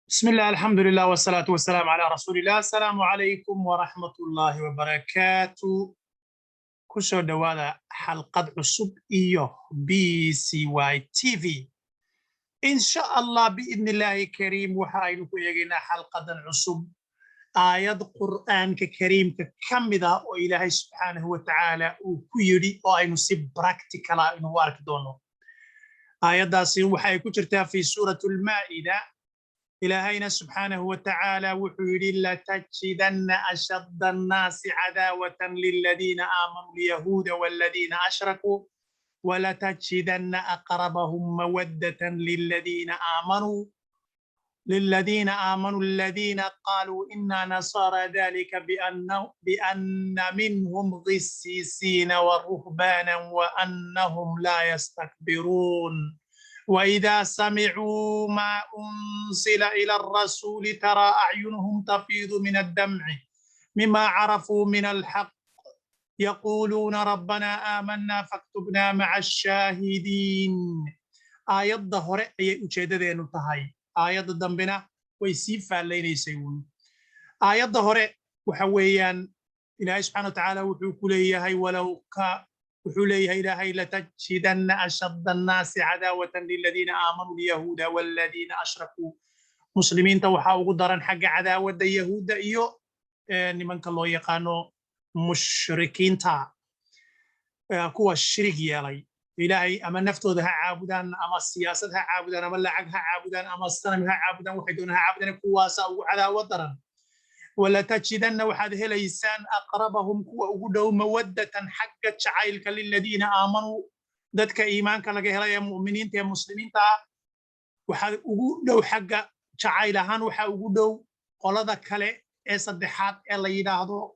بسم الله الحمد لله والصلاة والسلام على رسول الله. السلام عليكم ورحمة الله وبركاته. كسر دوادا حلقة عصب BCY TV إن شاء الله بإذن الله كريم وحاينك يجينا حلقة عصب آيات قرآن كريم ككمدة وإلهي سبحانه وتعالى وكيري وأي نصيب براكتيكالا إنه وارك دونه. آيات داسين وحاي كترتها في سورة المائدة. إلهينا سبحانه وتعالى وحيري لتجدن أشد الناس عداوة للذين آمنوا اليهود والذين أشركوا ولتجدن أقربهم مودة للذين آمنوا الذين قالوا إنا نصارى ذلك بأن منهم قسيسين ورهبانا وأنهم لا يستكبرون وإذا سمعوا ما أنزل إلى الرسول ترى أعينهم تفيض من الدمع مما عرفوا من الحق يقولون ربنا آمنا فاكتبنا مع الشاهدين. آيات ظهر أي أجددين تهاي آيات الدنبنا ويسيف علينا يسيون آيات ظهر وحويان إلهي سبحانه وتعالى وحكوليه هاي ولو وحوليه إلهي لتجدن أشد الناس عداوة للذين آمنوا اليهود والذين أشركوا مسلمين توحا وقدرا حق عداوة اليهود إيو نمانك الله يقانو مشركين تا كوا الشرك يالي إلهي أما نفتوذها عابدان أما السياسة عابدان أما اللعقها عابدان أما السلام عابدان وحيدونها عابدان كواسا وعداوة درا ولا تجدن وحد هليسان أقربهم وأقولوا مودة حق شعائلك للذين آمنوا ذاتك إيمانك لك هلا مؤمنين يا مسلمين تا وحد أقولوا حق شعائلهان وحد أقولوا قال ذاك له صدحات اللي ينادوا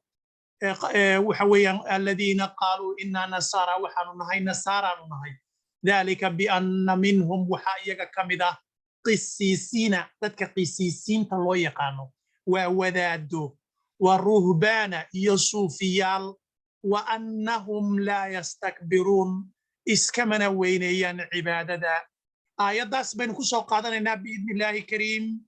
وحويا الذين قالوا إنا نصارى وحنهاي نصارى نهاي ذلك بأن منهم وحايك كمدا قسيسين ذاتك قسيسين تلو يقانوا ووداد والرهبان يصوفيال وأنهم لا يستكبرون إسكمنا وينيان عبادة آيات داس بين كسو قادنا بإذن الله الكريم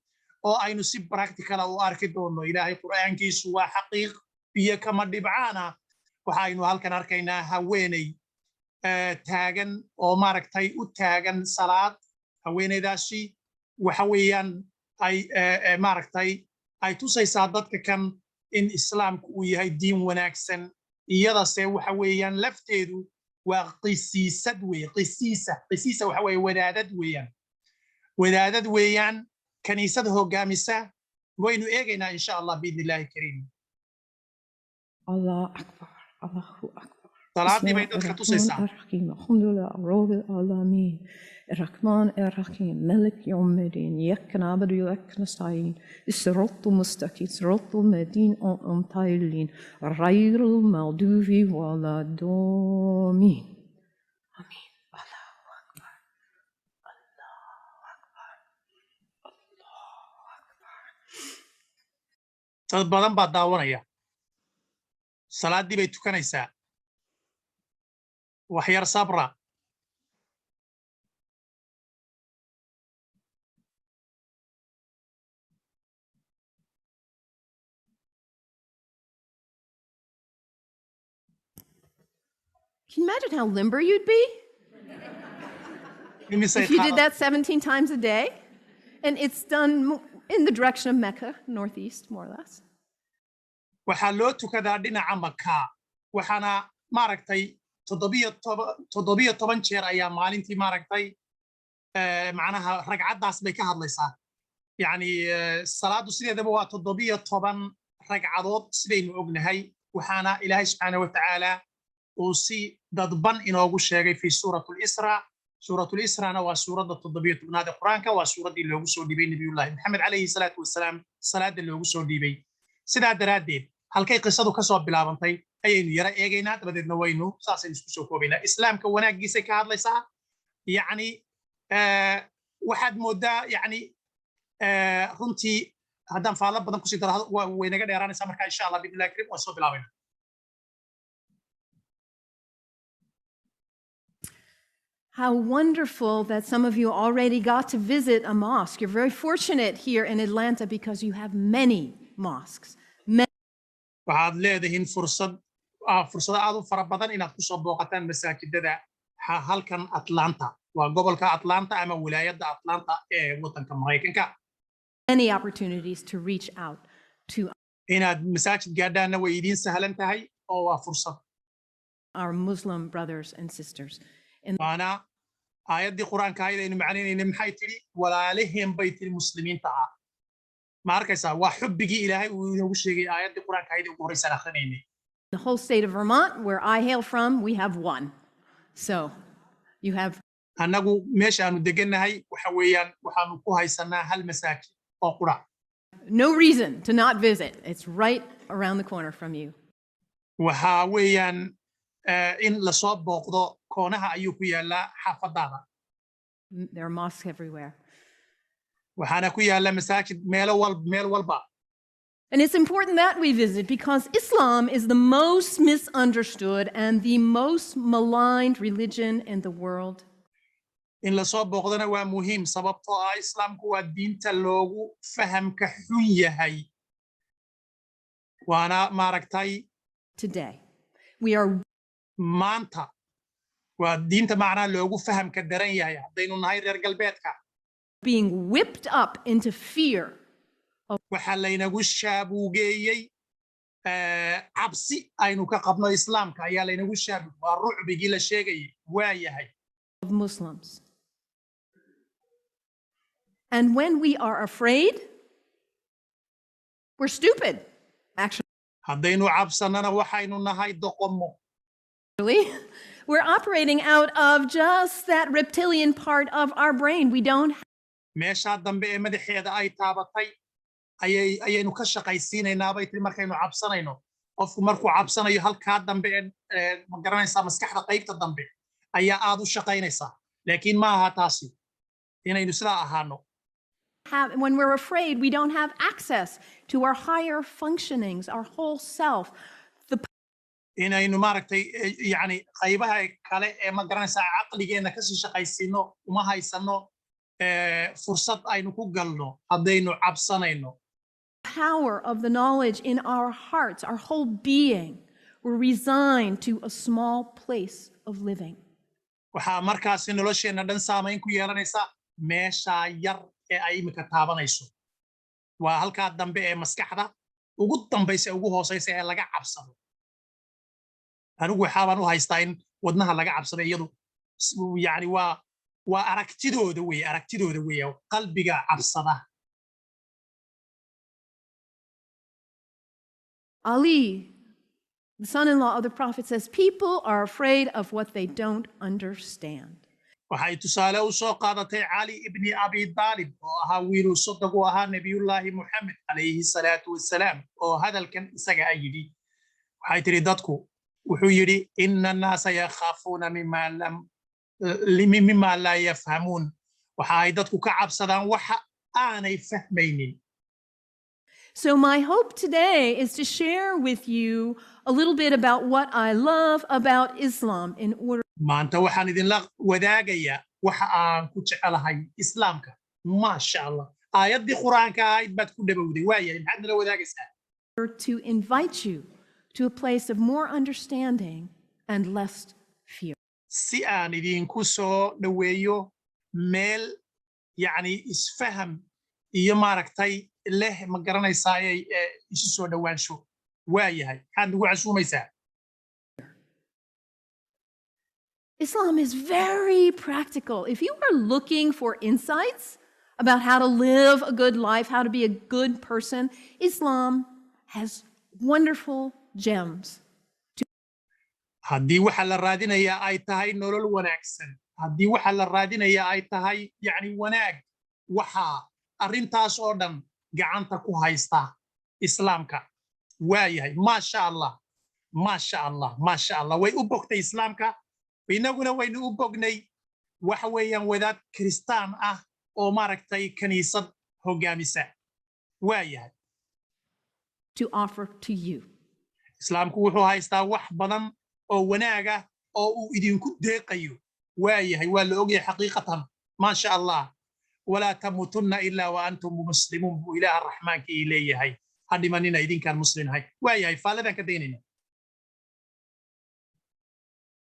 أو أي نسيب براكتيكال أو أركدون إلهي قرآن كيسوا حقيق هي كما دبعانا وحاينو هالكن أركينا هويني تاغن أو ماركتاي تاغن صلاة هويني داسي وحويان أي ماركتاي ay tusaysaa dadka kan in islaamku uu yahay diin wanaagsan iyadase waxa weeyaan lafteedu waa qisiisad weey qisiisa waxa weey wadaadad weeyaan kaniisada hogaamisa waynu eegaynaa insha Allah biidnillaahi kariim. الله أكبر الله أكبر. salaadii bay dadka tusaysaa. الحمد لله رب العالمين الرحمن الرحيم ملك يوم الدين إياك نعبد وإياك نستعين الصراط المستقيم صراط الذين أنعمت عليهم غير المغضوب ولا الضالين آمين. الله أكبر الله أكبر الله أكبر. dad badan baa daawanaya salaadii bay tukanaysaa wax yar sabra. Can you imagine how limber you'd be if you did that 17 times a day? And it's done in the direction of Mecca, northeast, more or less. waxaa loo tukadaa dhinaca Makka waxaana maaragtay 17 jeer ayaa maalintii maaragtay macnaha ragcadaas bay ka hadlaysaa yani salaadu sideedaba waa 17 ragcadood sidaynu ognahay waxaana ilaahay subxaanahu wa ta'aala uu si dadban inoogu sheegay fi suuratul Isra waa suurada 17aad ee Quraanka waa suuradii loogu soo dhibay nabiyullaahi Maxamed calayhi salaatu wasalaam salaada loogu soo dhibay sidaa daraadeed halkay qisadu ka soo bilaabantay ayaynu yara eegaynaa dabadeedna waynu saasay isku soo koobaynaa islaamka wanaagiisa ka hadlaysaa yani waxaad moodaa yani runtii haddaan faalo badan ku sii daro way naga dheeraanaysaa marka insha Allah biidnillaahi kariim waan soo bilaabaynaa. How wonderful that some of you already got to visit a mosque. You're very fortunate here in Atlanta because you have many mosques. waxaad leedihiin fursado aad u fara badan inaad ku soo booqataan masaajidada halkan Atlanta waa gobolka Atlanta ama wilaayadda Atlanta ee waddanka Mareykanka. Many opportunities to reach out to inaad masaajid gaadhaana way idiin sahlan tahay oo waa fursad. our Muslim brothers and sisters. waana aayaddii quraanka ahayd aynu macnaynayna maxay tidhi walaaliheen bay tidhi muslimiinta ah ma arkaysaa waa xubbigii ilaahay uu inoogu sheegay aayaddii quraanka ahayd ugu horreysaan akrinaynay. The whole state of Vermont, where I hail from, we have one. So you have. annagu meesha aanu degannahay waxa weeyaan waxaanu ku haysanaa hal masaajid oo qura. No reason to not visit. It's right around the corner from you. waxa weeyaan in la soo booqdo koonaha ayuu ku yaalaa xaafadaada. There are mosques everywhere. waxaana ku yaala masaajid meel walba. And it's important that we visit because Islam is the most misunderstood and the most maligned religion in the world. in la soo booqdana waa muhiim sababtoo ah islaamku waa diinta loogu fahamka xun yahay waana maaragtay Today, we are maanta waa diinta macnaa loogu fahamka daran yahay haddaynu nahay reer galbeedka being whipped up into fear. waxaa laynagu shaabuugeeyey cabsi aynu ka qabno islaamka ayaa laynagu shaabuug waa rucbigii la sheegayay waa yahay Of Muslims. And when we are afraid, we're stupid, actually. haddaynu cabsanana waxaynu nahay doqomo. We're operating out of just that reptilian part of our brain. We don't. meeshaa dambe ee madaxeeda ay taabatay ayaynu ka shaqaysiinaynaa bay tiri markaynu cabsanayno qofku markuu cabsanayo halkaa dambe ee ma garanaysaa maskaxda qaybta dambe ayaa aad u shaqaynaysaa laakiin ma aha taasi inaynu sidaa ahaano. When we're afraid, we don't have access to our higher functionings, our whole self. inaynu maaragtay yani qaybaha kale ee ma garanaysaa caqligeena kasii shaqaysiino uma haysano fursad aynu ku galno haddaynu cabsanayno. Power of the knowledge in our hearts, our whole being, we're resigned to a small place of living. waxaa markaasi nolosheenna dhan saamayn ku yeelanaysa meeshaa yar ee ay imika taabanayso waa halkaa dambe ee maskaxda ugu dambaysa ugu hoosaysa ee laga cabsado. anigu waxaabaan u haystaa in wadnaha laga cabsado iyadu yani waa aragtidooda weeye qalbiga cabsada. Ali, the son-in-law of the prophet, says people are afraid of what they don't understand. waxay tusaale u soo qaadatay cali ibni abi daalib oo ahaa wiiluu sodog u ahaa nebiyullaahi muxamed calayhi salaatu wassalaam oo hadalkan isaga ay yidhi waxay tidhi dadku wuxuu yidhi ina annaasa yakhaafuuna mima laa yafhamuun waxa ay dadku ka cabsadaan waxa aanay fahmaynin. So my hope today is to share with you a little bit about what I love about Islam in order. maanta waxaan idinla wadaagayaa waxa aan ku jecelahay islaamka. maasha allah aayaddii quraanka ahayd baad ku dhawowday waayahay maxaad nala wadaagaysaa. To invite you to a place of more understanding and less fear. si aan idinku soo dhaweeyo meel yani isfaham iyo maaragtay leh ma garanaysaa isu soo dhawaansho waayahay maxaad nagu casuumaysaa. Islam is very practical. If you are looking for insights about how to live a good life, how to be a good person, Islam has wonderful gems. haddii waxa la raadinayaa ay tahay nolol wanaagsan haddii waxa la raadinayaa ay tahay yani wanaag waxa arrintaas oo dhan gacanta ku haysta islaamka waayahay maasha allah way u bogtay islaamka inaguna waynu u bognay waxa weeyaan wadaad kristaan ah oo maaragtay kaniisad hogaamisa waayahay. To offer to you. islaamku wuxuu haystaa wax badan oo wanaaga oo uu idinku deeqayo وايه ولا اوغي حقيقه ما شاء الله ولا تموتن الا وانتم مسلمون اله الرحمن كي اليه هي هدي مننا يدين كان مسلم هي وايه فالدا كديننا.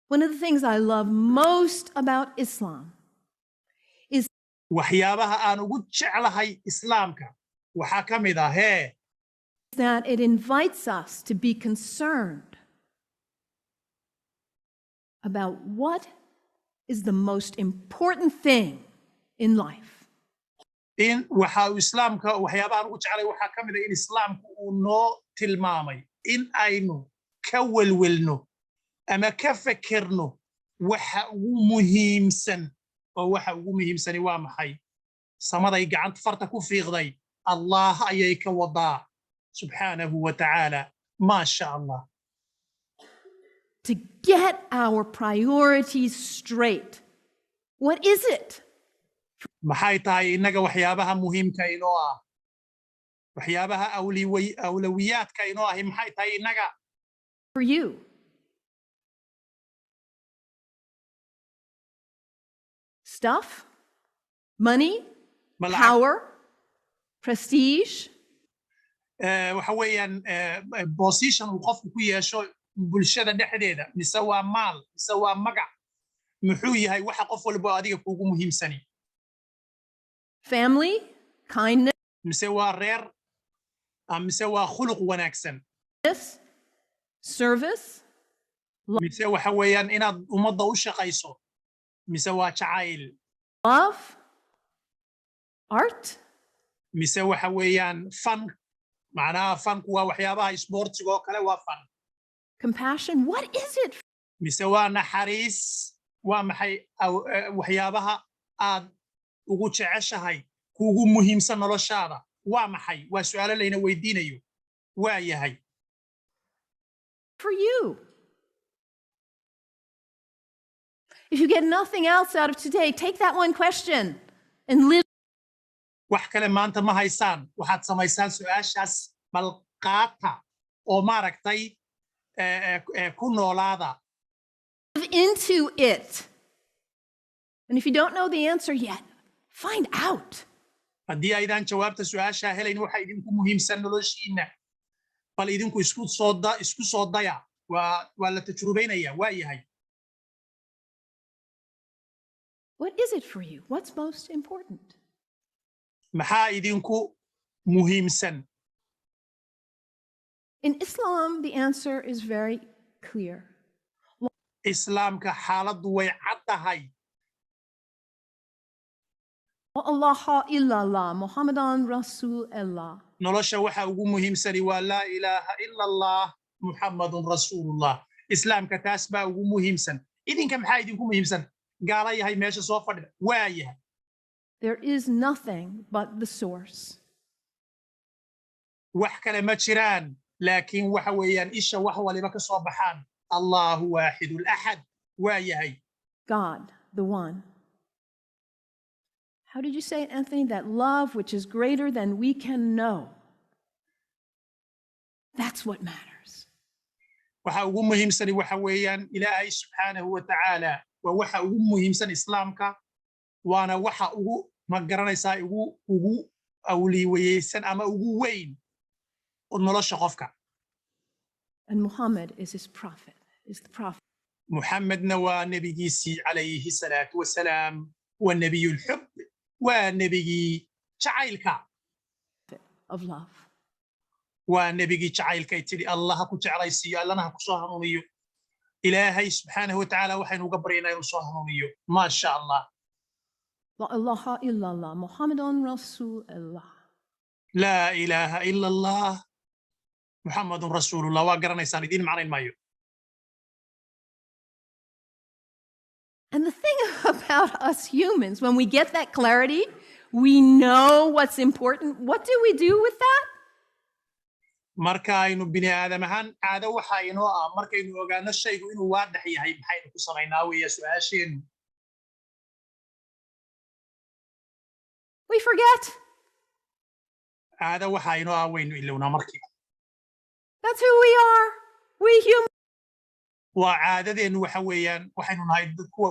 One of the things I love most about Islam is waxyaabaha aan ugu jeclahay islaamka waxa kamid ah that it invites us to be concerned about what is the most important thing in life. in waxa islaamka waxyaabaha aan ugu jeclahay waxa kamid ah in islaamku uu noo tilmaamay in aynu ka welwelno ama ka fikirno waxa ugu muhiimsan oo waxa ugu muhiimsani waa maxay samaday gacanta farta ku fiiqday allah ayay ka wadaa subhanahu wa ta'ala ma sha Allah. To get our priorities straight. What is it? maxay tahay inaga waxyaabaha muhiimka inoo ah waxyaabaha awliyaadka inoo ah maxay tahay inaga For you. Stuff, money, power, prestige. waxa weeyaan position uu qofku ku yeesho bulshada dhexdeeda mise waa maal mise waa magac muxuu yahay waxa qof walba adiga kuugu muhiimsani Family, kindness, mise waa reer mise waa khuluq wanaagsan service, mise waxa weeyaan inaad ummadda u shaqayso mise waa jacayl love, art, mise waxa weeyaan fan macnaha fanku waa waxyaabaha sportiga oo kale waa fan compassion. What is it? mise waa naxariis waa maxay waxyaabaha aad ugu jeceshahay kuugu muhiimsan noloshaada waa maxay waa su'aalo layna weydiinayo waa yahay For you. If you get nothing else out of today, take that one question and live. wax kale maanta ma haysaan waxaad samaysaan su'aashaas bal qaata oo maaragtay ku noolaada Into it. And if you don't know the answer yet, find out. haddii aydan jawaabta su'aasha helayn waxa idinku muhiimsan noloshiina bal idinku isku soo daya waa la tajrubaynaya waa yahay What is it for you? What's most important? maxaa idinku muhiimsan In Islam, the answer is very clear. islaamka xaaladdu way caddahay Allah illallah, Muhammadan Rasulullah. nolosha waxa ugu muhiimsani waa laa ilaaha ila allah muhammadun rasuulullah islaamka taas baa ugu muhiimsan idinka maxaa idinku muhiimsan gaala yahay meesha soo fadhida waa yahay There is nothing but the source. wax kale ma jiraan laakiin waxa weeyaan isha wax waliba ka soo baxaan allahu waaxidul axad waa yahay God, the one. How did you say it, Anthony? That love which is greater than we can know. That's what matters. waxa ugu muhiimsani waxa weeyaan ilaahay subxaanahu wa tacaala waa waxa ugu muhiimsan islaamka waana waxa ugu ma garanaysaa ugu awliweyeysan ama ugu weyn nolosha qofka And Muhammad is his prophet, is the prophet. محمدنا ونبيسي عليه الصلاة والسلام والنبي الحب ونبي جعيلك of love. ونبي جعيلك يتلي الله كو جعليسي لنا كو صهرونيو إلهي سبحانه وتعالى وحين قبرينا يصهرونيو ما شاء الله La ilaha illallah, Muhammadan Rasulullah. لا إله إلا الله محمد رسول الله وقرنا يساندين معنا المايو And the thing about us humans, when we get that clarity, we know what's important. What do we do with that? marka aynu bini aadam ahaan caado waxa inoo ah markaynu ogaano shaygu inuu waadax yahay maxaynu ku samaynaa weeyaa su'aasheenu We forget. caado waxa inoo ah waynu ilowna markii That's who we are. We humans. waa caadadeenu waxa weeyaan waxaynu nahay dad kuwa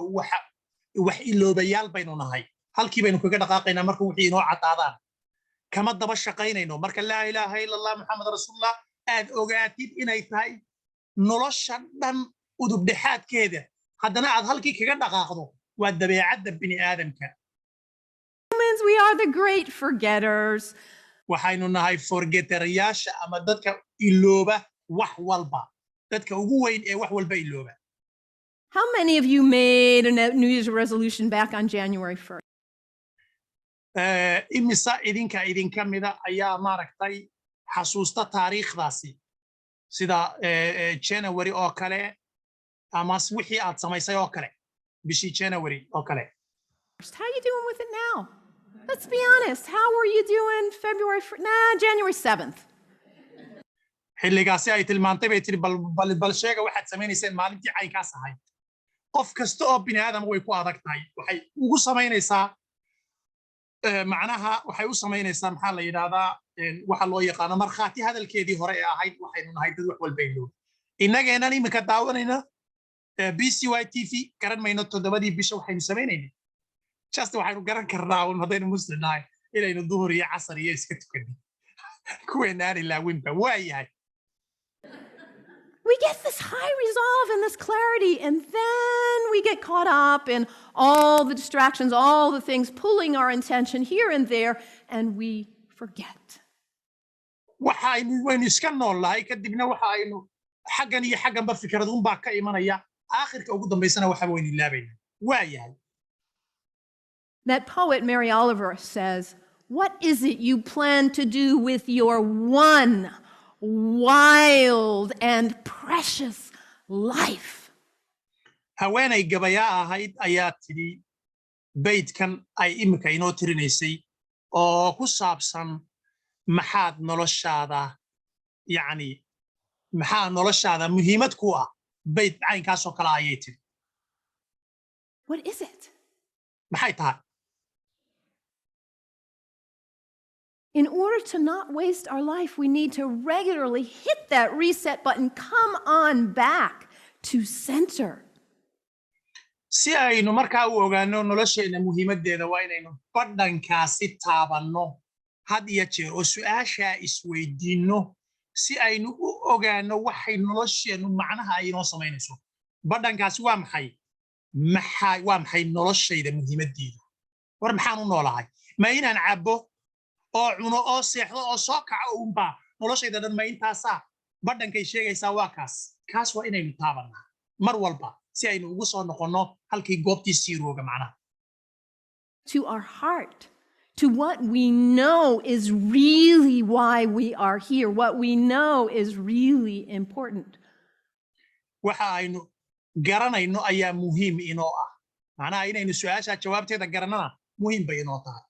wax iloobayaal baynu nahay halkii baynu kaga dhaqaaqaynaa marka wixii inoo cadaadaan kama daba shaqaynayno marka laa ilaaha illa allah muxammad rasuulullah aad ogaatid inay tahay nolosha dhan udub dhexaadkeeda haddana aad halkii kaga dhaqaaqdo waa dabeecadda bini aadamka Humans, we are the great forgetters. waxaynu nahay forgeterayaasha ama dadka ilooba wax walba dadka ugu weyn ee wax walba ilooba How many of you made a New Year's resolution back on January 1st? imisa idinka mida ayaa maaragtay xasuusta taariikhdaasi sida January oo kale ama wixii aad samaysay oo kale bishii January oo kale How are you doing with it now? Let's be honest. How were you doing January 7th? xilligaasi ay tilmaantay bay tiri bal sheega waxaad samayseen maalintii caynkaas ahayd qof kasta oo bini aadam way ku adag tahay waxay ugu samaynaysaa macnaha waxay u samaynaysaa maxaa la yiraahdaa waxa loo yaqaan marxaati hadalkeedii hore ee ahayd waxaynu nahay dad wax walba iloob inageenan imika daawanayna BCY TV garan mayno todobadii bisha waxaynu sameynaynaa just waxaynu garan karnaa haddaynu muslim nahay inaynu duhur iyo casar iyo iska tukano kuweenaan ilaa winba waayahay We get this high resolve and this clarity, and then we get caught up in all the distractions, all the things pulling our attention here and there, and we forget. waxaynu waynu iska noolahay kadibna waxaynu xaggan iyo xagganba fikraduun baa ka imanaya aakhirka ugu dambaysana waxa waynu ilaabaynaa waayahay That poet Mary Oliver says, "What is it you plan to do with your one wild and precious life?" haweenay gabayaa ahayd ayaa tidhi baydkan ay imika inoo tirinaysay oo ku saabsan maxaad noloshaada yacni maxaa noloshaada muhiimad ku ah bayd caynkaasoo kale ayay tidhi What is it? maxay tahay In order to not waste our life, we need to regularly hit that reset button, come on back to center. si aynu markaa u ogaano nolosheena muhiimaddeeda waa inaynu badhankaasi taabanno had iyo jeer oo su'aashaa isweydiinno si aynu u ogaano waxay nolosheennu macnaha ay inoo samaynayso badhankaasi waa maxay noloshayda muhiimaddeedu war maxaan u noolahay ma inaan cabbo oo cuno oo seexdo oo soo kaco uunbaa noloshayda dhan ma intaasaa badhankay sheegaysaa waa kaas waa inaynu taabannaa mar walba si aynu ugu soo noqonno halkii goobtii siirooga macnaha To our heart, to what we know is really why we are here, what we know is really important. waxa aynu garanayno ayaa muhiim inoo ah macnaha inaynu su'aashaa jawaabteeda garannana muhiim bay inoo tahay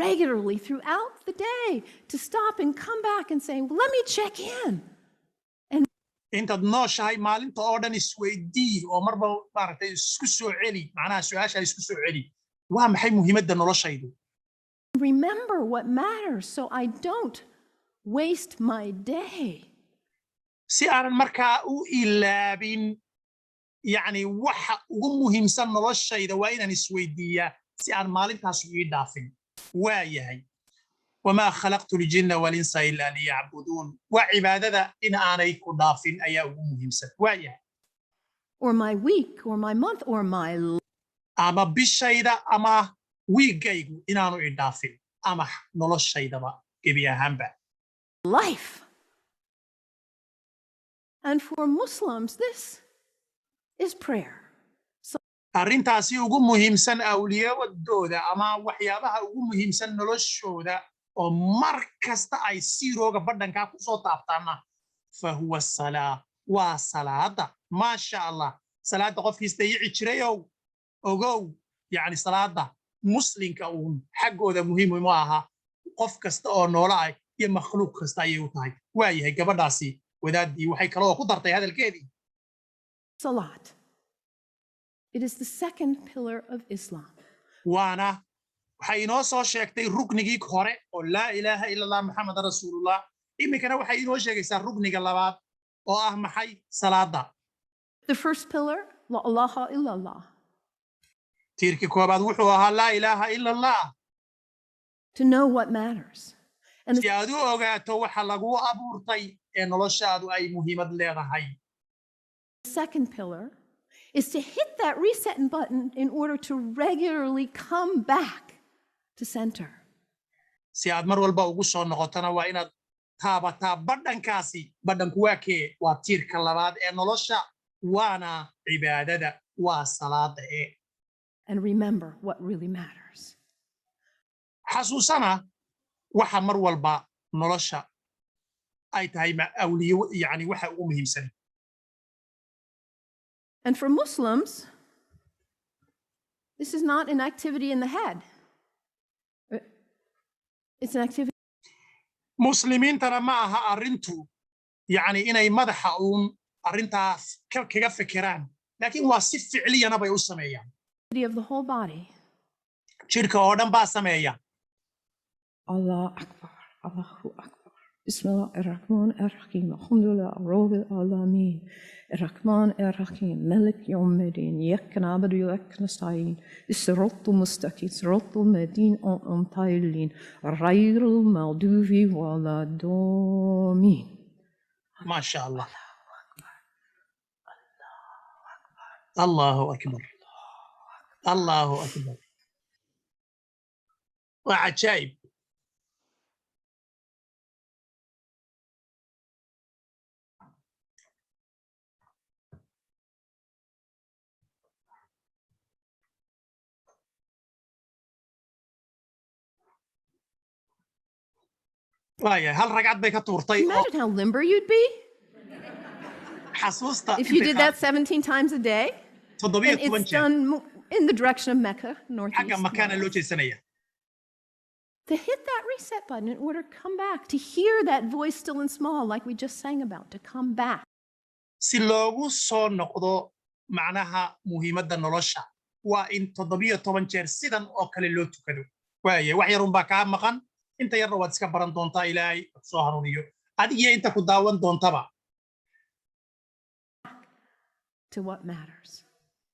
Regularly throughout the day to stop and come back and say, well, let me check in. intaad nooshahay maalinta oo dhan isweydii oo marba maaragtay isku soo celi macnaha su'aashaa isku soo celi waa maxay muhiimadda noloshaydu Remember what matters so I don't waste my day. si aanan markaa u ilaabin yacni waxa ugu muhiimsan noloshayda waa inaan isweydiiyaa si aan maalintaas u ii dhaafin waayahay wamaa khalaqtu ljinna walinsa ilaa liyacbuduun waa cibaadada in aanay ku dhaafin ayaa ugu muhiimsan waayahay Or my week, or my month, or my ama bishayda ama wiigaygu inaanu ii dhaafin ama noloshaydaba gebi ahaanba life. And for Muslims, this is prayer. arrintaasi ugu muhiimsan awliyawadooda ama waxyaabaha ugu muhiimsan noloshooda oo mar kasta ay siirooga badhankaa ku soo taabtaana fahuwa salaa waa salaada maasha allah salaada qofkiista yici jirayow ogow yacni salaada muslimka uun xaggooda muhiim uma aha qof kasta oo noola ah iyo makhluuq kasta ayay u tahay waayahay gabadhaasi wadaaddii waxay kaloo ku dartay hadalkeedii Salat. It is the second pillar of Islam. waana waxay inoo soo sheegtay ruknigii hore oo laa ilaaha ila allah muxammad rasuulullah iminkana waxay inoo sheegaysaa rukniga labaad oo ah maxay salaada The first pillar, la ilaha illallah. tiirkii koobaad wuxuu ahaa laa ilaaha ila allah to know what matters. And si aad u ogaato waxa lagu abuurtay ee noloshaadu ay muhiimad leedahay. the second pillar is to hit that reset button in order to regularly come back to center. si aad mar walba ugu soo noqotana waa inaad taabataa badhankaasi. badhanku waa kee? waa tiirka labaad ee nolosha, waana cibaadada, waa salaada ee. And remember what really matters. xasuusana waxa mar walba nolosha ay tahay awliyo, yani waxa ugu muhiimsan. And for Muslims, this is not an activity in the head. It's an activity. muslimiintana ma aha arrintu yani inay madaxa uun arrintaas kaga fikiraan, laakiin waa si ficliyana bay u sameeyaan. of the whole body. jirka oo dhan baa sameeya. الله أكبر الله أكبر بسم الله الرحمن الرحيم الحمد لله رب العالمين الرحمن الرحيم ملك يوم الدين إياك نعبد وإياك نستعين الصراط المستقيم صراط الذين أنعمت عليهم غير المغضوب ولا الضالين. ما شاء الله. الله أكبر الله أكبر. وعجائب. هل رجعت بك تورتي؟ Imagine how limber you'd be حسوستا if you did that 17 times a day. And it's done in the direction of Mecca, northeast. حاجة مكان اللوجي سنية. To hit that reset button in order to come back, to hear that voice still and small, like we just sang about, to come back. si loogu soo noqdo macnaha muhiimadda nolosha waa in 17 jeer sidan oo kale loo tukado. waaye wax yar un baa kaa maqan, inta yarna waad iska baran doontaa, ilaahay soo hanuuniyo adiga inta ku daawan doontaba. To what matters.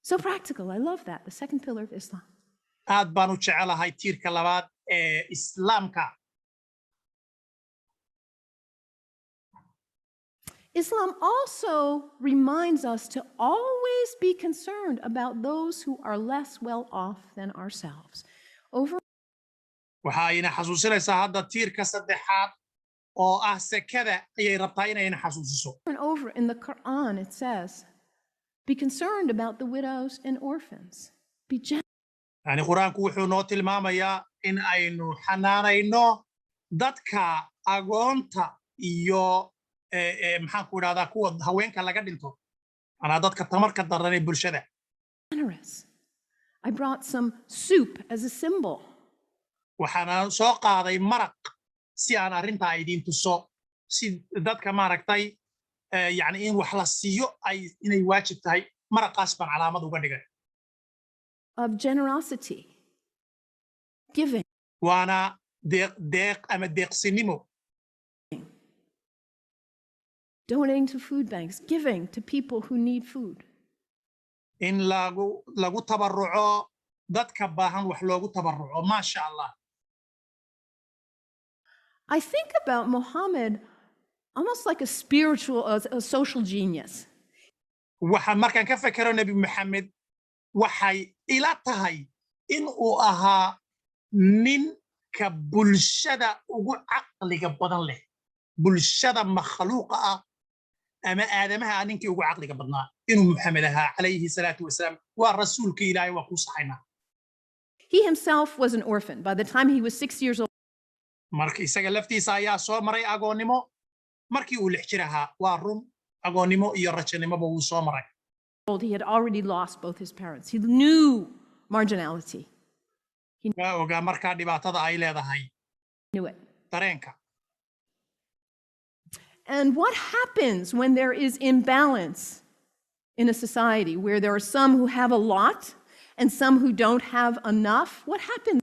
So practical. I love that. The second pillar of Islam. aad baan u jecelahay tiirka labaad ee islaamka. Islam also reminds us to always be concerned about those who are less well off than ourselves. waxayna xasuusinaysaa hadda tiirka saddexaad oo ah sekada ayay rabtaa inayna xasuusiso. And over in the Quran it says, be concerned about the widows and orphans. Be gentle. yani quraanku wuxuu noo tilmaamayaa in aynu xanaanayno dadka agoonta iyo maxaan ku idhahdaa kuwa haweenka laga dhinto, anaa dadka tamarka daran ee bulshada. Generous. I brought some soup as a symbol. waxaana soo qaaday maraq si aan arrintaa idiin tuso, si dadka maaragtay yani in wax la siiyo ay inay waajib tahay. maraqaas baan calaamad uga dhigay. Of generosity. Giving. waana deeq ama deeqsinimo. Donating to food banks, giving to people who need food. in lagu tabarruco dadka baahan wax loogu tabarruco. maasha allah. I think about Muhammad almost like a spiritual, a social genius. waxaan markaan ka fekero nebi maxamed waxay ila tahay in uu ahaa ninka bulshada ugu caqliga badan leh, bulshada makhluuqa ah ama aadamaha ninkii ugu caqliga badnaa inuu maxamed ahaa calayhi salaatu wasalaam. waa rasuulka ilaahay, waa ku saxaynaa. He himself was an orphan by the time he was 6 years old. marka isaga laftiisa ayaa soo maray agoonnimo markii uu 6 jir ahaa. waa run, agoonnimo iyo rajanimoba wuu soo maray. He had already lost both his parents. He knew marginality. waa ogaa markaa dhibaatada ay leedahay. Knew it. dareenka. And what happens when there is imbalance in a society where there are some who have a lot and some who don't have enough? What happens?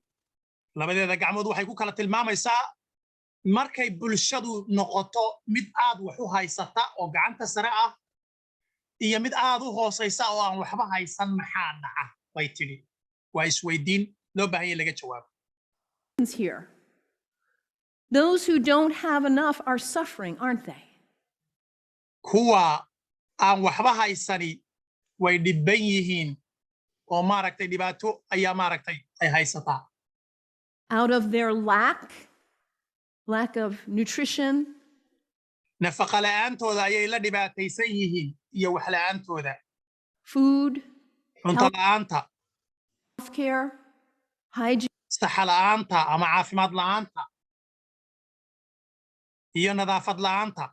labadeeda gacmood waxay ku kala tilmaamaysaa markay bulshadu noqoto mid aad wax u haysata oo gacanta sare ah iyo mid aad u hoosaysa oo aan waxba haysan. maxaa dhaca bay tidhi. waa isweydiin loo baahan yahay laga jawaabo. Here. Those who don't have enough are suffering, aren't they? Kuwa aan waxba haysani way dhibban yihiin oo maaragtay dhibaato ayaa maaragtay ay haysataa. Out of their lack of nutrition, nafaqa la'aantooda ayay la dhibaataysan yihiin iyo wax la'aantooda. food, cunto la'aanta, healthcare, hygiene, saxa la'aanta ama caafimaad la'aanta iyo nadaafad la'aanta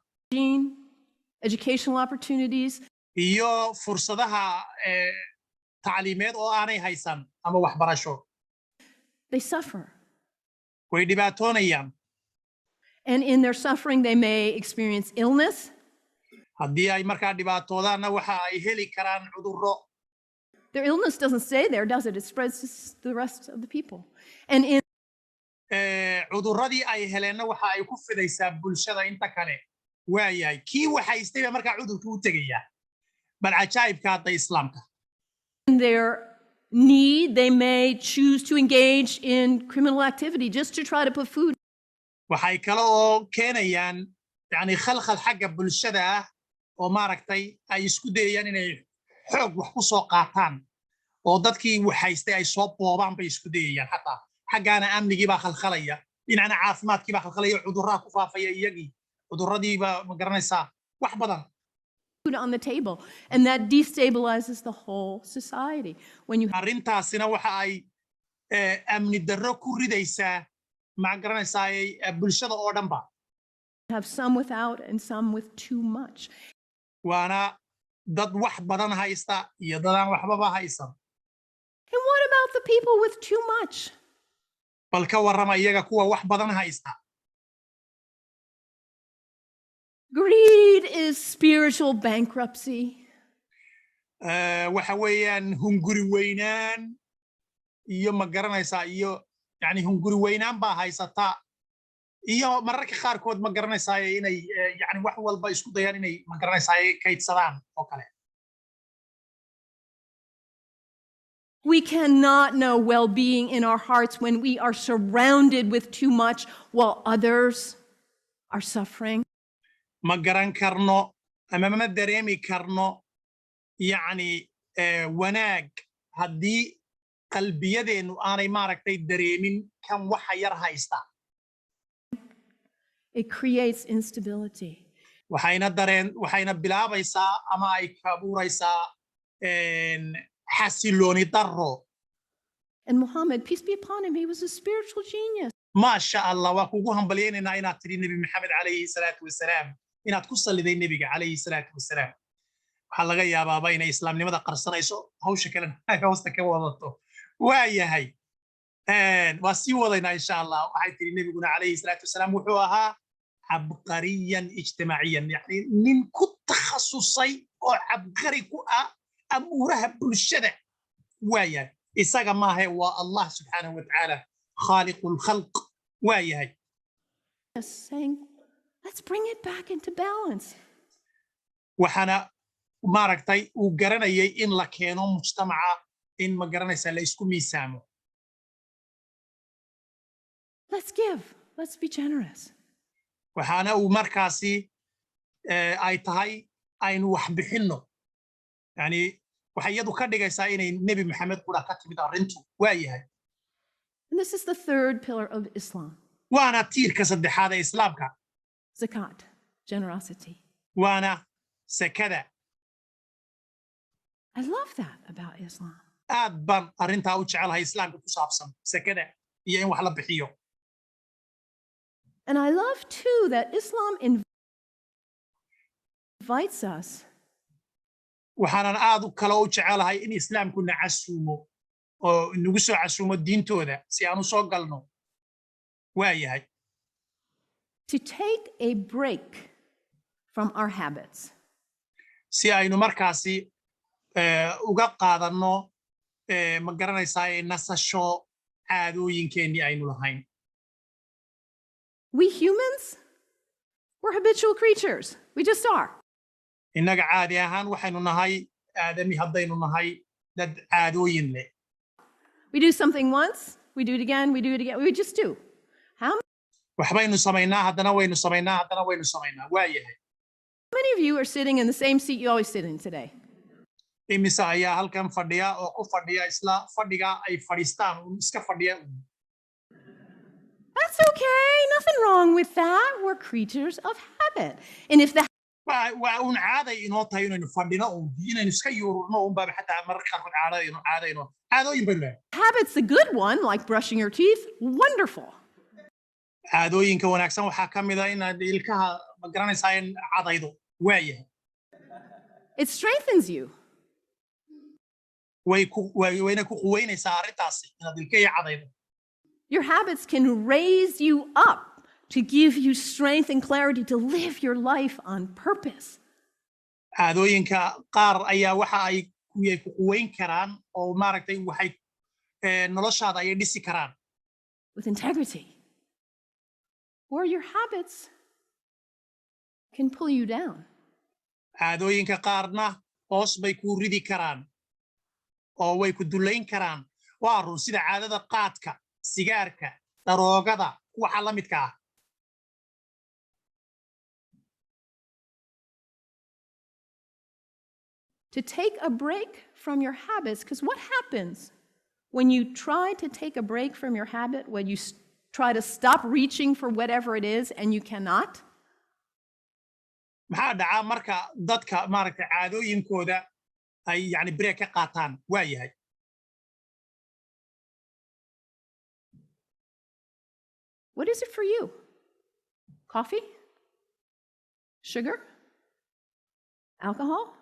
educational opportunities, iyo fursadaha tacliimeed oo aanay haysan ama waxbarasho. they suffer. way dhibaatoonayaan. And in their suffering, they may experience illness. haddii ay markaa dhibaatoodaanna waxa ay heli karaan cudurro. Their illness doesn't stay there, does it? It spreads to the rest of the people. And in cudurradii ay heleenna waxa ay ku fidaysaa bulshada inta kale. waayahay kii waxaystayba markaa cudurkii u tegayaa. bal cajaa'ibka hadda islaamka. their need, they may choose to engage in criminal activity just to try to put food. waxay kale oo keenayaan yani khalkhal xagga bulshada ah oo maaragtay ay isku dayayaan inay xoog wax ku soo qaataan oo dadkii waxaystay ay soo boobaan bay isku dayayaan xataa xaggaana amnigii baa khalkhalaya dhinacna caafimaadkii baa khalkhalaya cudurraa ku faafaya iyagii cudurradii baa ma garanaysaa wax badan. on the table, and that destabilizes the whole society. When you arrintaasina waxa ay amni darro ku ridaysaa ma garanaysaa bulshada oo dhanba. have some without and some with too much. waana dad wax badan haysta iyo dadaan waxbaba haysan. And what about the people with too much? bal ka warrama iyaga kuwa wax badan haysta. Greed is spiritual bankruptcy. waxa weeyaan hunguri weynaan iyo ma garanaysaa iyo yani hunguri weynaan baa haysataa iyo mararka qaarkood ma garanaysaa inay yani wax walba isku dayaan inay ma garanaysaa kaydsadaan oo kale. We cannot know well-being in our hearts when we are surrounded with too much while others are suffering. ma garan karno ama ma dareemi karno yani wanaag haddii qalbiyadeennu aanay maaragtay dareemin kan waxa yar haysta. It creates instability. waxayna bilaabaysaa ama ay kabuuraysaa xasilooni darro. And Muhammad, peace be upon him, he was a spiritual genius. maasha allah waa kugu hambalyeynayna inaad tiri nebi maxamed calayhi salaatu wasalaam inaad ku salliday nebiga calayhi salaatu wasalaam. waxaa laga yaabaaba inay islaamnimada qarsanayso hawsha kalena hoosta ka wadato. waayahay waa sii wadaynaa insha allah. waxay tiri nebiguna calayhi salaatu wasalaam wuxuu ahaa cabqariyan ijtimaaciyan yani nin ku takhasusay oo cabqari ku ah amuuraha bulshada. waayahay isaga maahe waa allah subxaanahu watacaala khaaliqu lkhalq. waayahay Saying, let's bring it back into balance. waxaana maaragtay uu garanayay in la keeno mujtamaca in ma garanaysaa la isku miisaamo. Let's give, let's be generous. waxaana uu markaasi ay tahay aynu wax bixinno yani waxay iyadu ka dhigaysaa inay nebi maxamed qura ka timid arrintu. waayahay And this is the third pillar of Islam. waana tiirka saddexaad ee islaamka. Zakat, generosity. waana sakada. I love that about Islam. aad baan arrintaa u jecelahay islaamka ku saabsan sakada iyo in wax la bixiyo. And I love too that Islam invites us waxaanan aad u kale u jecelahay in islaamku na casuumo oo nagu soo casuumo diintooda si aan u soo galno. waayahay to take a break from our habits. si aynu markaasi uga qaadanno ma garanaysaa nasasho caadooyinkeennii aynu lahayn. We humans, we're habitual creatures. We just are. innaga caadi ahaan waxaynu nahay aadami haddaynu nahay dad caadooyin leh. We do something once, we do it again, we do it again. We just do. How waxbaynu samaynaa haddana waynu samaynaa haddana waynu samaynaa waayahay many of you are sitting in the same seat you always sit in today? imise ayaa halkan fadhiya oo ku fadhiya isla fadhiga ay fadhiistaan iska fadhiya That's okay. Nothing wrong with that. We're creatures of habit. And if the waa un caaday inoo tahay inaynu fadhino inaynu iska yuurno unbaa xataa mararka qaarkood caadayno caadooyin baynu leeyahay habit's the good one, like brushing your teeth, wonderful. caadooyinka wanaagsan waxaa ka mid ah inaad ilkaha ma garanaysaa in cadaydo waayahay It strengthens you. wayna ku quweynaysaa arrintaasi inaad ilkaha cadaydo Your habits can raise you up to give you strength and clarity to live your life on purpose. caadooyinka qaar ayaa waxa ay ku quweyn karaan oo maaragtay waxay noloshaada ay dhisi karaan With integrity. Or your habits can pull you down. caadooyinka qaarna hoos bay ku ridi karaan oo way ku duleyn karaan waa run sida caadada qaadka sigaarka daroogada waxa la midka ah To take a break from your habits, because what happens when you try to take a break from your habit, when you try to stop reaching for whatever it is and you cannot? maxaa dhaca marka dadka maaragtay caadooyinkooda ay yani break ka qaataan waa yahay What is it for you? Coffee? Sugar? Alcohol?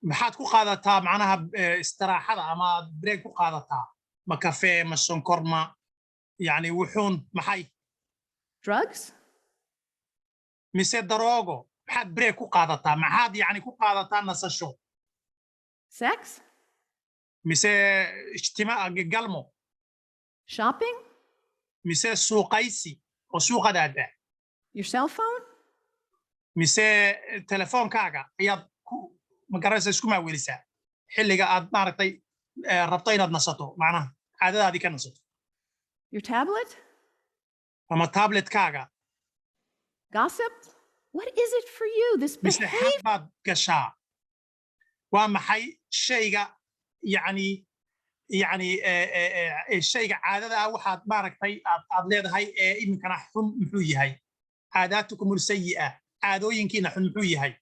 maxaad ku qaadataa macnaha istiraaxada ama break ku qaadataa ma kafee ma sonkor ma yani wuxuun maxay Drugs? mise daroogo maxaad break ku qaadataa maxaad yani ku qaadataa nasasho Sex? mise ijtimaac galmo Shopping? mise suuqaysi oo suuqadaada Your cell phone? mise telefoonkaaga ayaad ku magaraysa isku maawelisaa xilliga aad maaragtay rabto inaad nasato macnaha caadadaadii ka nasato Your tablet? ama tabletkaaga Gossip? What is it for you? This mise behavior? xad baad gashaa waa maxay shayga yani shayga caadada ah waxaad maaragtay aad leedahay ee iminkana xun muxuu yahay caadaatukum sayi'a caadooyinkiina xun muxuu yahay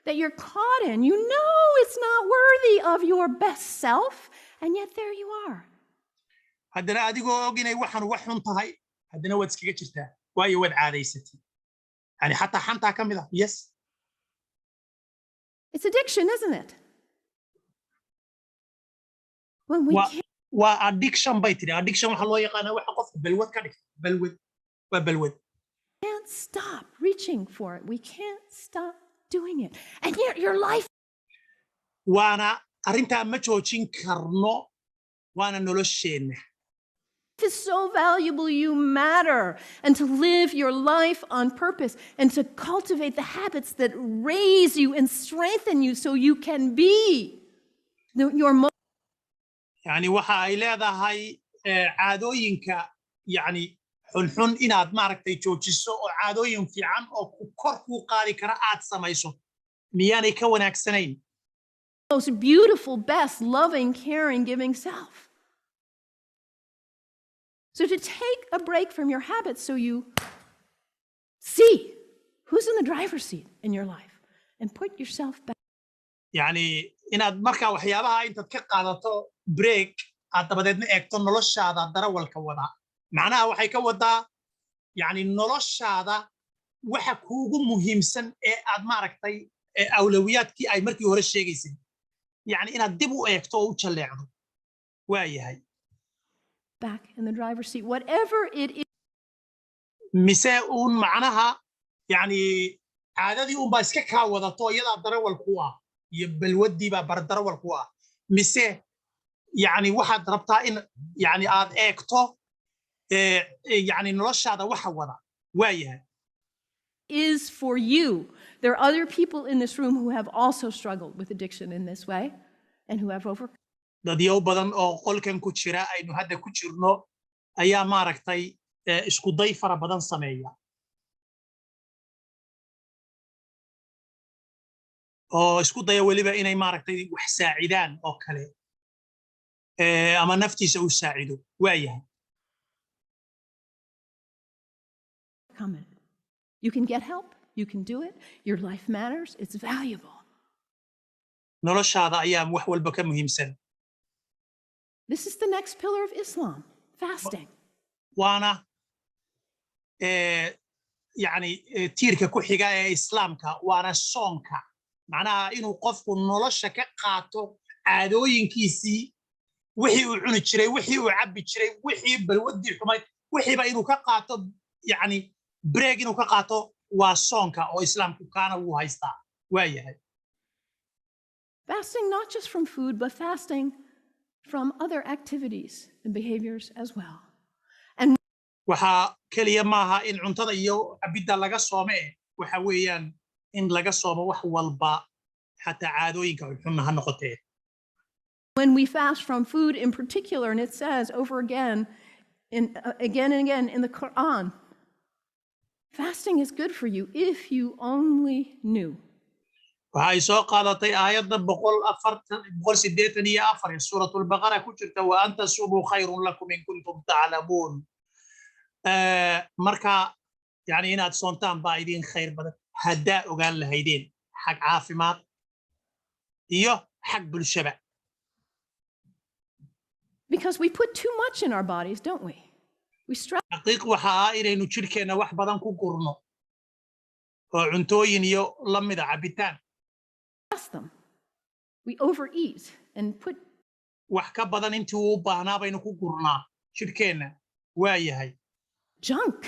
That you're caught in. You know it's not worthy of your best self, and yet there you are. haddana adigoo og inay waxaan wax xun tahay haddana waad iskaga jirtaa waayo waad caadaysatay yani xataa xantaa ka mid ah yes It's addiction, isn't it? When we waa addiction bay tiri addiction waxa loo yaqaanaa waxa qofka balwad ka dhigta waa balwad can't stop reaching for it. We can't stop doing it. And yet your life waana arrintaa ma joojin karno waana nolosheenna is so valuable. You matter. And to live your life on purpose and to cultivate the habits that raise you and strengthen you so you can be your most yani waxa ay leedahay caadooyinka yani xunxun inaad maaragtay joojiso oo caadooyin fiican oo kor kuu qaadi kara aad samayso miyaanay ka wanaagsanayn most beautiful, best, loving, caring, giving self. So to take a break from your habits so you see who's in the driver's seat in your life and put yourself back. yani inaad markaa waxyaabaha intaad ka qaadato break aad dabadeedna eegto noloshaada darawalka wada macnaha waxay ka wadaa yani noloshaada waxa kuugu muhiimsan ee aad maaragtay awlawiyaadkii ay markii hore sheegaysay yani inaad dib u eegto oo u jaleecdo waa yahay Back in the driver's seat, whatever it is. mise uun macnaha yani caadadii unbaa iska kaa wadato iyadaa darawal ku ah iyo balwaddii baa bardarawal ku ah mise yani waxaad rabtaa in yani aad eegto yani noloshaada waxa wada waa yahay Is for you There are other people in this room who have also struggled with addiction in this way and who have overcome. dadyo badan oo qolkan ku jira aynu hadda ku jirno ayaa maaragtay isku day fara badan sameeya oo isku daya waliba inay maaragtay wax saacidaan oo kale ama naftiisa u saacido waayahay You can get help, you can do it, your life matters, it's valuable. noloshaada ayaa wax walba ka muhiimsan This is the next pillar of Islam, fasting. waana yani tiirka ku xiga ee islaamka waana soonka macnaha inuu qofku nolosha ka qaato caadooyinkiisii wixii uu cuni jiray wixii uu cabbi jiray wixii balwadii xumayd wixiiba inuu ka qaato yani break inuu ka qaato waa soonka oo islaamku kaana uu haystaa waayahay Fasting not just from food, but fasting from other activities and behaviors as well. waxa kaliya maaha in cuntada iyo cabidda laga soome waxa weeyaan in laga soomo wax walba xataa caadooyinka xunna ha noqotee When we fast from food in particular, and it says over again and again in the Quran, fasting is good for you if you only knew. waxay soo qaadatay aayadda 184 ee suuratul baqara ku jirta wa anta subu khayrun lakum in kuntum ta'lamun marka yani inaad soontaan baa idin khayr badan haddaa ogaan lahaydeen xag caafimaad iyo xag bulshaba Because we put too much in our bodies, don't we? We stress xaqiiq waxa ah inaynu jirkeenna wax badan ku gurno oo cuntooyin iyo la mid ah cabitaan them. We overeat and put wax ka badan intii uu baahnaa baynu ku gurnaa jirkeenna waayahay junk,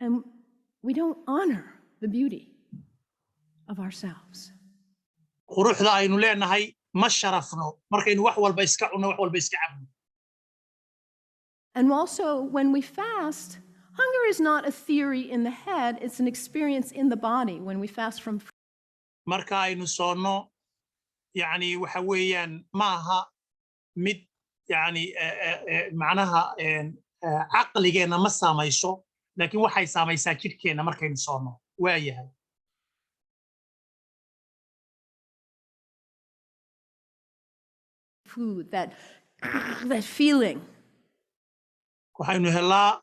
and we don't honor the beauty of ourselves. quruxda aynu leenahay ma sharafno markaynu wax walba iska cunno wax walba iska cabno And also when we fast, hunger is not a theory in the head, it's an experience in the body when we fast from food. marka aynu soonno yani waxa weeyaan maaha mid yani macnaha caqligeenna ma saamayso laakiin waxay saamaysaa jirkeenna markaynu soonno waayahay Food, that feeling. waxaynu helaa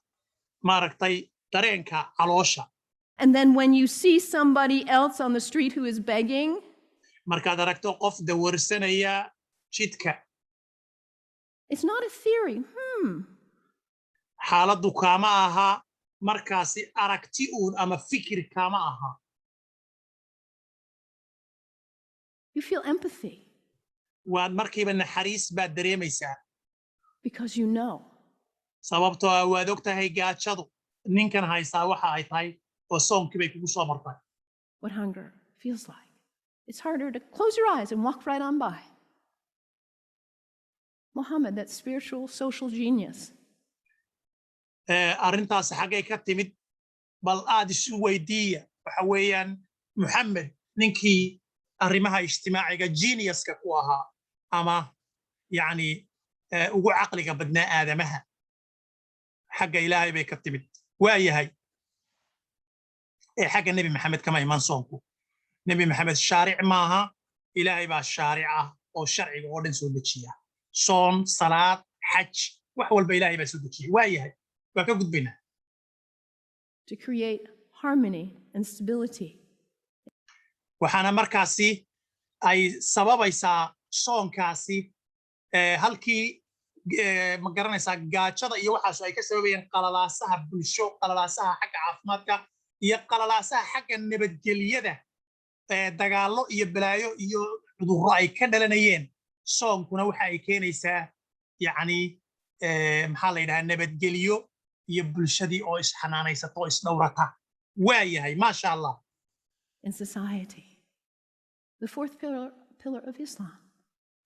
maaragtay dareenka caloosha And then when you see somebody else on the street who is begging, markaad aragto qof dawarsanaya jidka it's not a theory. xaaladdu kaama aha markaasi aragti uun ama fikir kaama aha You feel empathy waad markiiba naxariis baad dareemaysaa because you know. sababtoo ah waad og tahay gaajadu ninkan haysaa waxa ay tahay oo soonkii bay kugu soo martay What hunger feels like. It's harder to close your eyes and walk right on by. Muhammad, that spiritual social genius, arrintaas xaggay ka timid bal aad isu weydiiya waxa weeyaan Muhammad ninkii arrimaha ijtimaaciga geniuska ku ahaa ama yani ugu caqliga badnaa aadamaha xagga ilaahay bay ka timid waayahay xagga nebi maxamed kama iman soonku nebi maxamed shaaric maaha ilaahay baa shaaric ah oo sharciga oo dhan soo dejiya soon salaad xaj wax walba ilaahay baa soo dejiya waayahay waa ka gudbaynaa to create harmony and stability. waxaana markaasi ay sababaysaa soonkaasi halkii ma garanaysaa gaajada iyo waxaas ay ka sababayeen qalalaasaha bulsho qalalaasaha xagga caafimaadka iyo qalalaasaha xagga nabadgelyada dagaallo iyo balaayo iyo cudurro ay ka dhalanayeen soonkuna waxa ay keenaysaa yani maxaa la yidhahaa nabadgelyo iyo bulshadii oo isxanaanaysata oo isdhowrata waayahay maasha allah In society. The fourth pillar of Islam,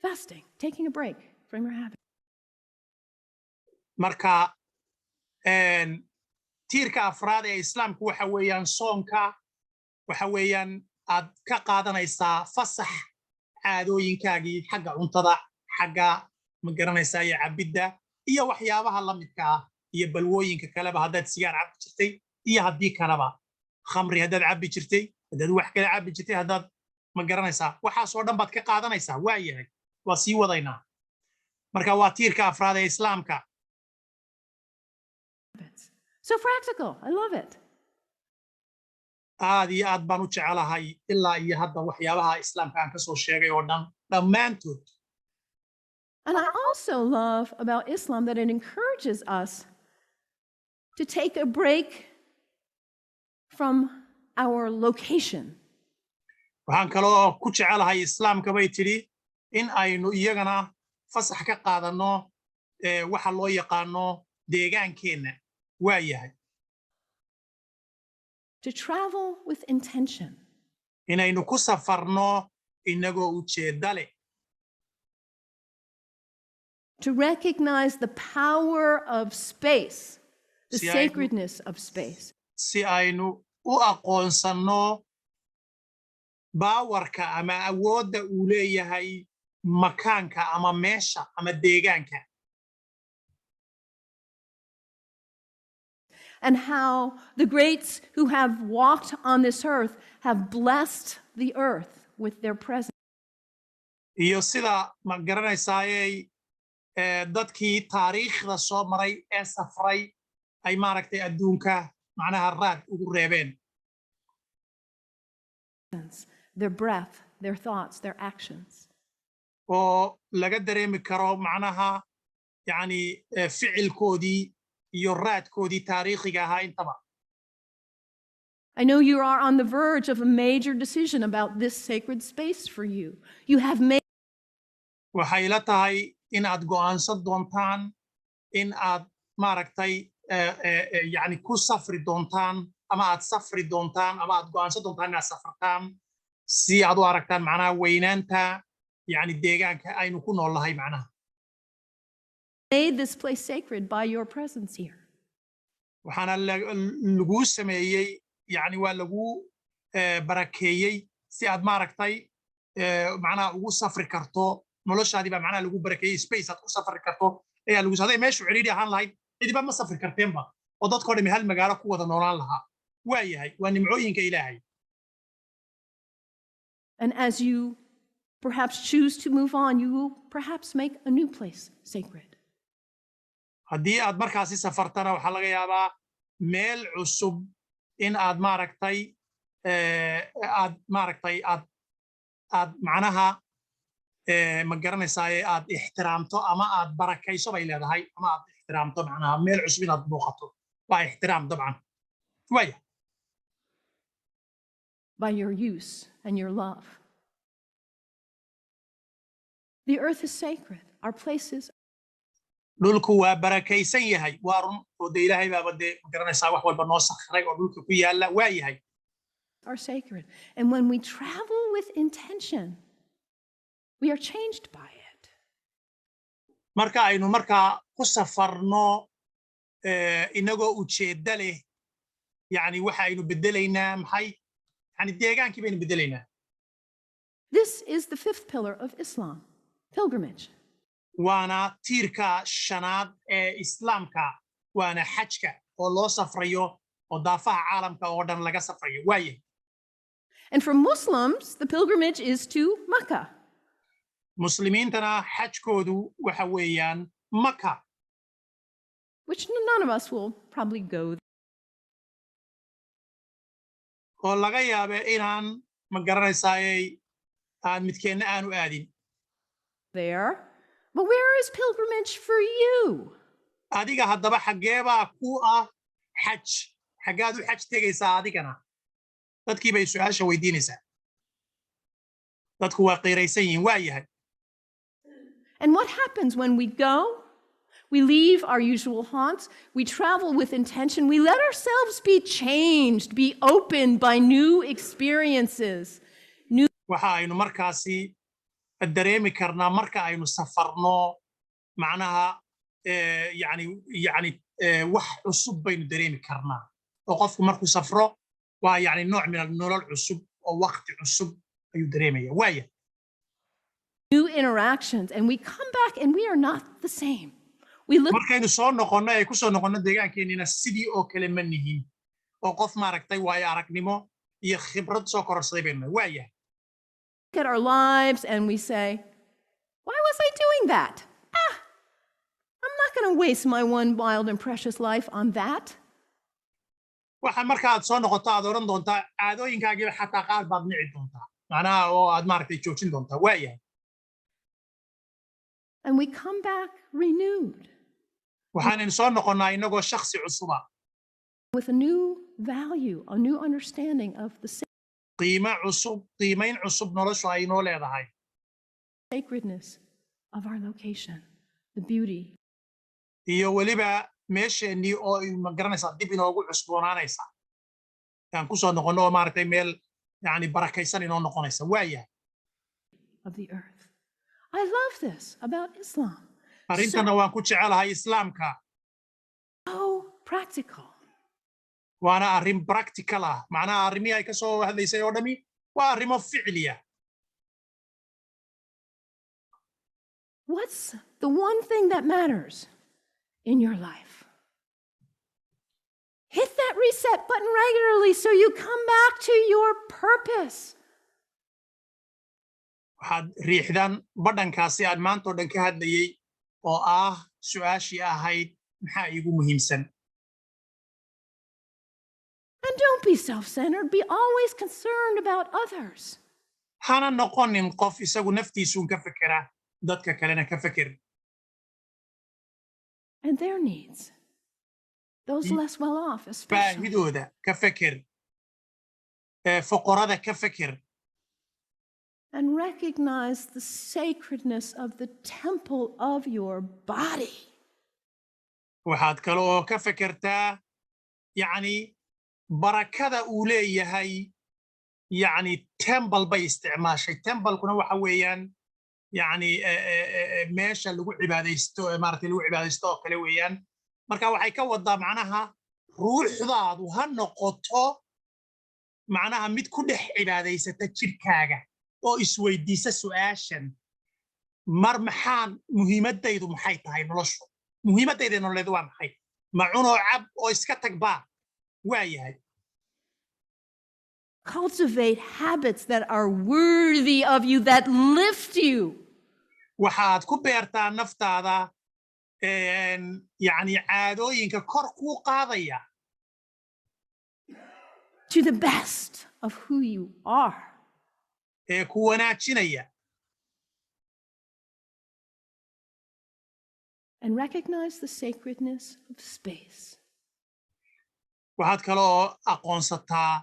fasting, taking a break from your habit. marka tiirka afraad ee islaamku waxa weeyaan soonka waxa weeyaan aad ka qaadanaysaa fasax caadooyinkaagii xagga cuntada xagga ma garanaysaa iyo cabidda iyo waxyaabaha la midka ah iyo balwooyinka kaleba haddaad sigaar cabbi jirtay iyo haddii kaleba khamri haddaad cabbi jirtay haddaad wax kale cabbi jirtay haddaad ma garanaysaa waxaasoo dhan baad ka qaadanaysaa waa yahay waa sii wadaynaa marka waa tiirka afraad ee islaamka. So practical. I love it. aad iyo aad baan u jecelahay ilaa iyo hadda waxyaabaha islaamka aan ka soo sheegay oo dhan dhammaantood. And I also love about Islam that it encourages us to take a break from our location. waxaan kaloo ku jecelahay islaamka bay tidhi in aynu iyagana fasax ka qaadanno waxa loo yaqaano deegaankeenna waa yahay. To travel with intention. inaynu ku safarno inagoo ujeedda leh. To recognize the power of space, the sacredness of space. si aynu u aqoonsanno baawarka ama awoodda uu leeyahay makaanka ama meesha ama deegaanka. And how the greats who have walked on this earth have blessed the earth with their presence. iyo sida ma garanaysaayey dadkii taariikhda soo maray ee safray ay maaragtay adduunka macnaha raad ugu reebeen. Their breath, their thoughts, their actions. oo laga dareemi karo macnaha yani ficilkoodii iyo raadkoodii taariikhiga ahaa intaba. I know you are on the verge of a major decision about this sacred space for you. You have made. waxay la tahay in aad go'aansan doontaan in aad maaragtay yani ku safri doontaan ama aad safri doontaan ama aad go'aansan doontaan inaad safartaan si aad u aragtaan macnaha weynaanta yani deegaanka aynu ku noolahay macnaha. Made this place sacred by your presence here. waxaana lagu sameeyey yani waa lagu barakeeyey si aad maaragtay macnaha ugu safri karto noloshaadii baa macnaha lagu barakeeyey space aad ku safri karto ayaa lagu saday meeshu ciriiri ahaan lahayd cidiba ma safri karteenba oo dadkoo dhami hal magaalo ku wada noolaan lahaa waa yahay waa nimcooyinka ilaahay. And as you perhaps choose to move on, you will perhaps make a new place sacred. haddii aad markaasi safartana waxaa laga yaabaa meel cusub in aad maaragtay aad macnaha ma garanaysaaye aad ixtiraamto ama aad barakayso bay leedahay ama aad ixtiraamto macnaha meel cusub inaad booqato waa ixtiraam dabcan waaya. By your use and your love. The earth is sacred. Our places. dhulku waa barakaysan yahay waa run oo de ilaahay baaba dee ma garanaysaa wax walba noo sakhiray oo dhulka ku yaalla waa yahay. Are sacred. And when we travel with intention, we are changed by it. marka aynu markaa ku safarno inagoo ujeedda leh yani waxa aynu bedelaynaa maxay yani deegaankii baynu bedelaynaa. This is the fifth pillar of Islam, pilgrimage. waana tiirka shanaad ee islaamka waana xajka oo loo safrayo oo daafaha caalamka oo dhan laga safrayo waa yahay. And for Muslims, the pilgrimage is to Mecca. muslimiintana xajkoodu waxa weeyaan maka. Which none of us will probably go. oo laga yaabe inaan ma garanaysaaye aan midkeenna aanu aadin. There. But where is pilgrimage for you? adiga haddaba xaggeebaa ku ah xaj xaggaad u xaj tegaysaa adigana dadkii bay su-aasha weydiinaysaa. dadku waa qiiraysan yihiin waa yahay. And what happens when we go? We leave our usual haunts. We travel with intention. We let ourselves be changed, be opened by new experiences. waxa aynu markaasi dareemi karnaa marka aynu safarno macnaha yani wax cusub baynu dareemi karnaa oo qofku markuu safro ويعني نوع من النور العصب أو وقت عصب يدريمية وايا. New interactions, and we come back and we are not the same. We look markaynu soo noqonno ay ku soo noqonno deegaankeenina sidii oo kale ma nihiin oo qof maaragtay waayo aragnimo iyo khibrad soo kororsaday baynu waaya. at our lives and we say, why was I doing that? I'm not going to waste my one wild and precious life on that. waxa markaad soo noqoto aad oran doontaa caadooyinkaagiiba xataa qaar baad nici doontaa macnaha oo aad maaragtay joojin doontaa waaya. And we come back renewed. waxaanaynu soo noqonnaa inagoo shakhsi cusuba with a new value, a new understanding of the qiime cusub qiimayn cusub noloshu ay noo leedahay sacredness of our location, the beauty. iyo weliba meesheenii oo ma garanaysaa dib inoogu cusboonaanaysa aan ku soo noqonno oo maaragtay meel yani barakaysan inoo noqonaysa waaya. of the earth. I love this about Islam. arrintana waan ku jecelahay islaamka. So practical. waana arrin practical ah macnaha arrimihii ay ka soo hadlaysay oo dhami waa arrimo ficliya. What's the one thing that matters in your life? Hit that reset button regularly so you come back to your purpose. waxaad riixdan badhankaasi aan maanta oo dhan ka hadlayay oo ah su'aashii ahayd maxaa iigu muhiimsan. And don't be self-centered. Be always concerned about others. hana noqonin qof isagu naftiisuun ka fekera dadka kalena ka feker. And their needs. Those less well off, especially. baahidooda ka feker fuqarada ka feker. And recognize the sacredness of the temple of your body. waxaad kale oo ka fekertaa yani barakada uu leeyahay yani temple bay isticmaashay. templekuna waxa weeyaan yani meesha lagu cibaadaysto maaragtay lagu cibaadaysto oo kale weeyaan. marka waxay ka wadaa macnaha ruuxdaadu ha noqoto macnaha mid ku dhex cibaadaysata jirkaaga oo isweydiisa su'aashan mar maxaan muhiimadaydu maxay tahay noloshu muhiimadayda nololeedu waa maxay ma cunoo cab oo iska tagbaa waayahay. Cultivate habits that are worthy of you, that lift you. waxaad ku beertaa naftaada yani caadooyinka kor kuu qaadaya to the best of who you are. ee ku wanaajinaya. And recognize the sacredness of space. waxaad kaloo aqoonsataa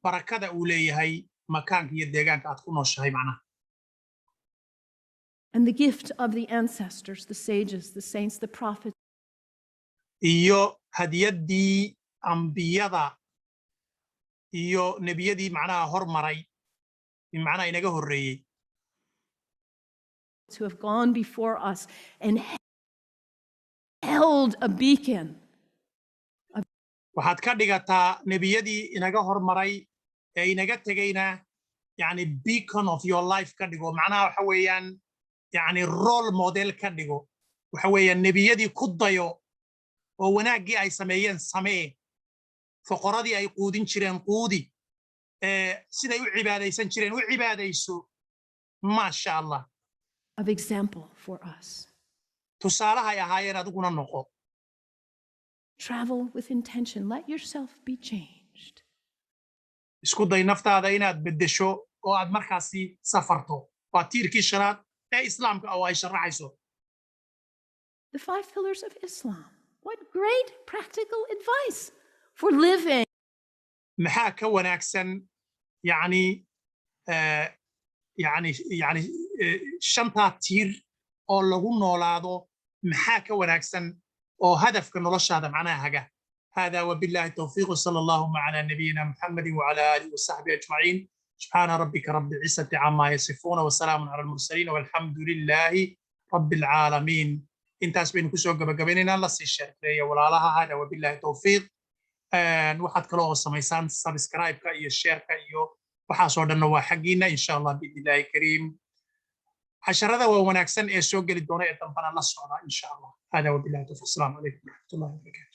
barakada uu leeyahay makaanka iyo deegaanka aad ku nooshahay macnaha. And the gift of the ancestors, the sages, the saints, the prophets. iyo hadiyaddii ambiyada iyo nebiyadii macnaha hormaray macnaha inaga horreeyey. who have gone before us and held a beacon. waxaad ka dhigataa nebiyadii inaga hormaray ee inaga tegayna yani beacon of your life ka dhigo macnaha waxa weeyaan yani role model ka dhigo waxa weeyaan nebiyadii ku dayo oo wanaaggii ay sameeyeen samee fuqaradii ay quudin jireen quudi siday u cibaadaysan jireen u cibaadayso maasha allah. of example for us. tusaalaha ay ahaayeen adiguna noqo. Travel with intention. Let yourself be changed. isku day naftaada inaad beddesho oo aad markaasi safarto. waa tiirkii shanaad ee islaamka oo ay sharaxayso. The 5 pillars of Islam. What great practical advice for living. maxaa ka wanaagsan yani shantaa tiir oo lagu noolaado maxaa ka wanaagsan oo hadafka noloshaada macnaha haga. هذا وبالله التوفيق صلى الله على نبينا محمد وعلى آله وصحبه أجمعين. سبحان ربك رب العزة عما يصفون وسلام على المرسلين والحمد لله رب العالمين. intaas baynu kusoo gabagabaynayna la sii sheekeeyo walaalaha. هذا وبالله التوفيق waxaad kale oo samaysaan subscribe-ka iyo share-ka iyo waxaasoo dhanna waa xaggiina insha allah biidnillaahi kariim casharada waa wanaagsan ee soo geli doona ee dambana la socda insha allah hada wabillahi tawfiiq. Assalaamu calaykum waraxmatullahi wabarakaatu.